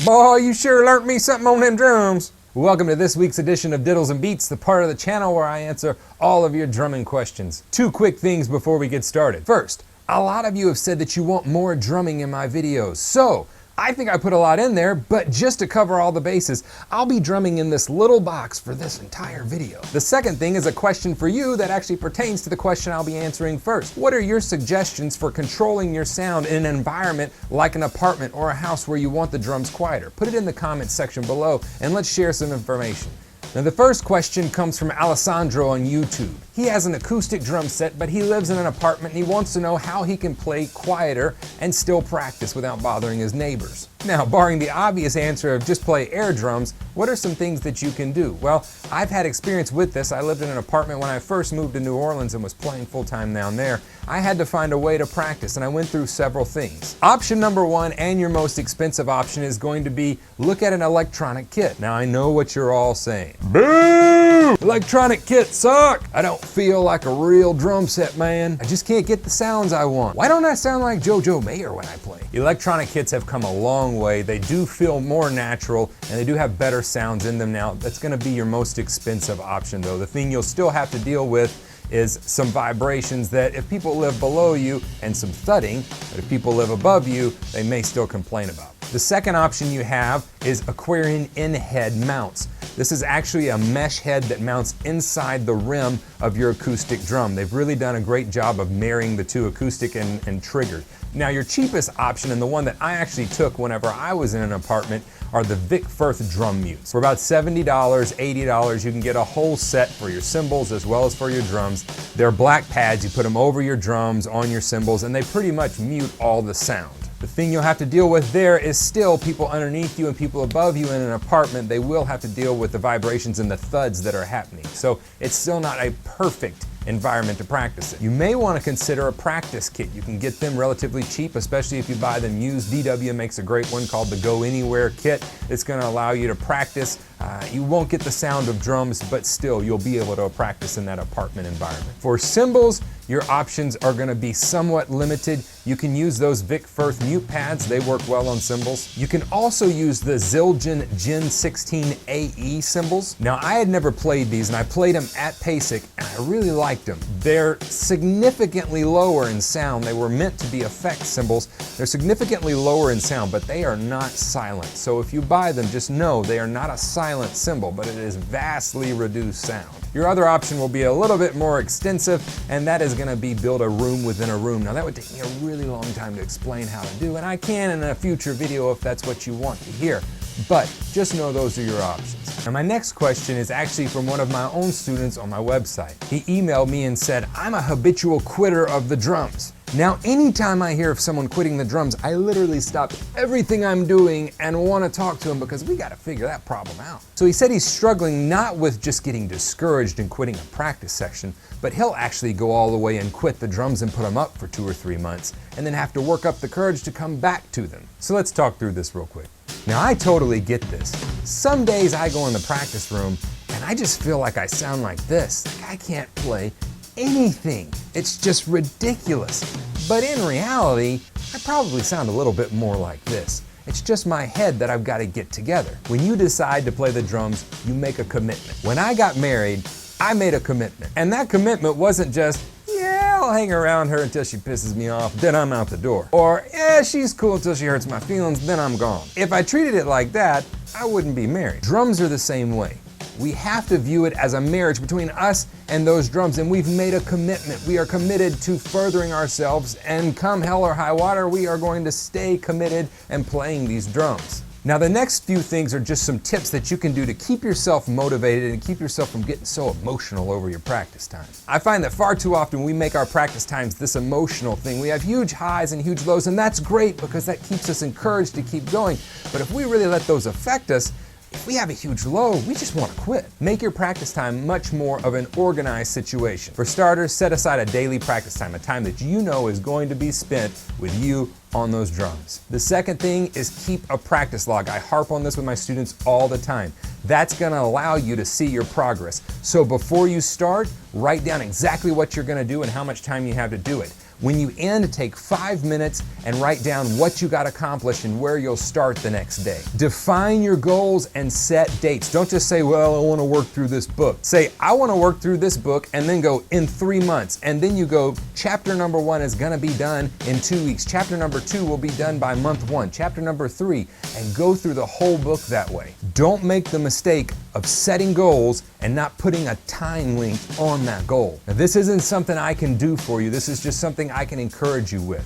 Boy, you sure learned me something on them drums. Welcome to this week's edition of Diddles Beats, the part of the channel where I answer all of your drumming questions. Two quick things before we get started. First, a lot of you have said that you want more drumming in my videos, so I think I put a lot in there, but just to cover all the bases, I'll be drumming in this little box for this entire video. The second thing is a question for you that actually pertains to the question I'll be answering first. What are your suggestions for controlling your sound in an environment like an apartment or a house where you want the drums quieter? Put it in the comments section below and let's share some information. Now the first question comes from Alessandro on YouTube. He has an acoustic drum set, but he lives in an apartment and he wants to know how he can play quieter and still practice without bothering his neighbors. Now, barring the obvious answer of just play air drums, what are some things that you can do? Well, I've had experience with this. I lived in an apartment when I first moved to New Orleans and was playing full-time down there. I had to find a way to practice and I went through several things. Option number one, and your most expensive option, is going to be look at an electronic kit. Now I know what you're all saying. Boo! Electronic kits suck! I don't feel like a real drum set, man. I just can't get the sounds I want. Why don't I sound like JoJo Mayer when I play? Electronic kits have come a long way. They do feel more natural and they do have better sounds in them now. That's gonna be your most expensive option though. The thing you'll still have to deal with is some vibrations that if people live below you, and some thudding, but if people live above you, they may still complain about. The second option you have is Aquarian in-head mounts. This is actually a mesh head that mounts inside the rim of your acoustic drum. They've really done a great job of marrying the two, acoustic and triggered. Now your cheapest option, and the one that I actually took whenever I was in an apartment, are the Vic Firth drum mutes. For about $70, $80, you can get a whole set for your cymbals as well as for your drums. They're black pads, you put them over your drums, on your cymbals, and they pretty much mute all the sound. The thing you'll have to deal with there is still people underneath you and people above you in an apartment. They will have to deal with the vibrations and the thuds that are happening. So it's still not a perfect environment to practice it. You may want to consider a practice kit. You can get them relatively cheap, especially if you buy them used. DW makes a great one called the Go Anywhere kit. It's going to allow you to practice. You won't get the sound of drums, but still you'll be able to practice in that apartment environment. For cymbals, your options are going to be somewhat limited. You can use those Vic Firth mute pads. They work well on cymbals. You can also use the Zildjian Gen 16 AE cymbals. Now, I had never played these, and I played them at PASIC, and I really liked them. They're significantly lower in sound. They were meant to be effect cymbals. They're significantly lower in sound, but they are not silent. So if you buy them, just know they are not a silent cymbal, but it is vastly reduced sound. Your other option will be a little bit more extensive, and that is going to be build a room within a room. Now that would take me a really long time to explain how to do, and I can in a future video if that's what you want to hear. But just know those are your options. Now my next question is actually from one of my own students on my website. He emailed me and said, I'm a habitual quitter of the drums. Now, anytime I hear of someone quitting the drums, I literally stop everything I'm doing and want to talk to him because we got to figure that problem out. So he said he's struggling not with just getting discouraged and quitting a practice section, but he'll actually go all the way and quit the drums and put them up for 2 or 3 months and then have to work up the courage to come back to them. So let's talk through this real quick. Now, I totally get this. Some days I go in the practice room and I just feel like I sound like this. Like I can't play anything. It's just ridiculous. But in reality, I probably sound a little bit more like this. It's just my head that I've got to get together. When you decide to play the drums, you make a commitment. When I got married, I made a commitment. And that commitment wasn't just, yeah, I'll hang around her until she pisses me off, then I'm out the door. Or, yeah, she's cool until she hurts my feelings, then I'm gone. If I treated it like that, I wouldn't be married. Drums are the same way. We have to view it as a marriage between us and those drums, and we've made a commitment. We are committed to furthering ourselves, and come hell or high water, we are going to stay committed and playing these drums. Now the next few things are just some tips that you can do to keep yourself motivated and keep yourself from getting so emotional over your practice time. I find that far too often we make our practice times this emotional thing. We have huge highs and huge lows, and that's great because that keeps us encouraged to keep going. But if we really let those affect us, if we have a huge low, we just want to quit. Make your practice time much more of an organized situation. For starters, set aside a daily practice time, a time that you know is going to be spent with you on those drums. The second thing is keep a practice log. I harp on this with my students all the time. That's going to allow you to see your progress. So before you start, write down exactly what you're going to do and how much time you have to do it. When you end, take 5 minutes and write down what you got accomplished and where you'll start the next day. Define your goals and set dates. Don't just say, well, I want to work through this book. Say, I want to work through this book, and then go in 3 months. And then you go, chapter number 1 is going to be done in 2 weeks. Chapter number 2 will be done by month 1. Chapter number 3, and go through the whole book that way. Don't make the mistake of setting goals and not putting a time limit on that goal. Now, this isn't something I can do for you. This is just something I can encourage you with.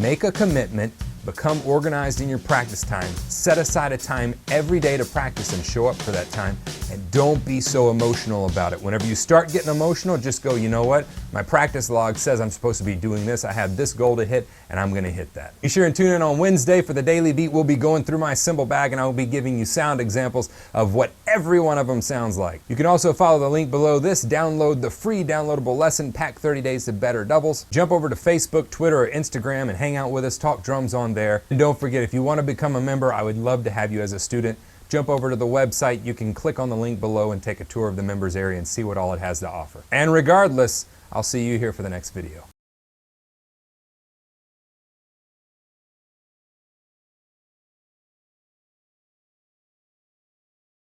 Make a commitment. Become organized in your practice time. Set aside a time every day to practice and show up for that time. And don't be so emotional about it. Whenever you start getting emotional, just go, you know what? My practice log says I'm supposed to be doing this. I have this goal to hit, and I'm going to hit that. Be sure and tune in on Wednesday for the Daily Beat. We'll be going through my cymbal bag, and I will be giving you sound examples of what every one of them sounds like. You can also follow the link below this. Download the free downloadable lesson, Pack 30 Days to Better Doubles. Jump over to Facebook, Twitter, or Instagram and hang out with us. Talk drums on there. And don't forget, if you want to become a member, I would love to have you as a student. Jump over to the website. You can click on the link below and take a tour of the members area and see what all it has to offer. And regardless, I'll see you here for the next video.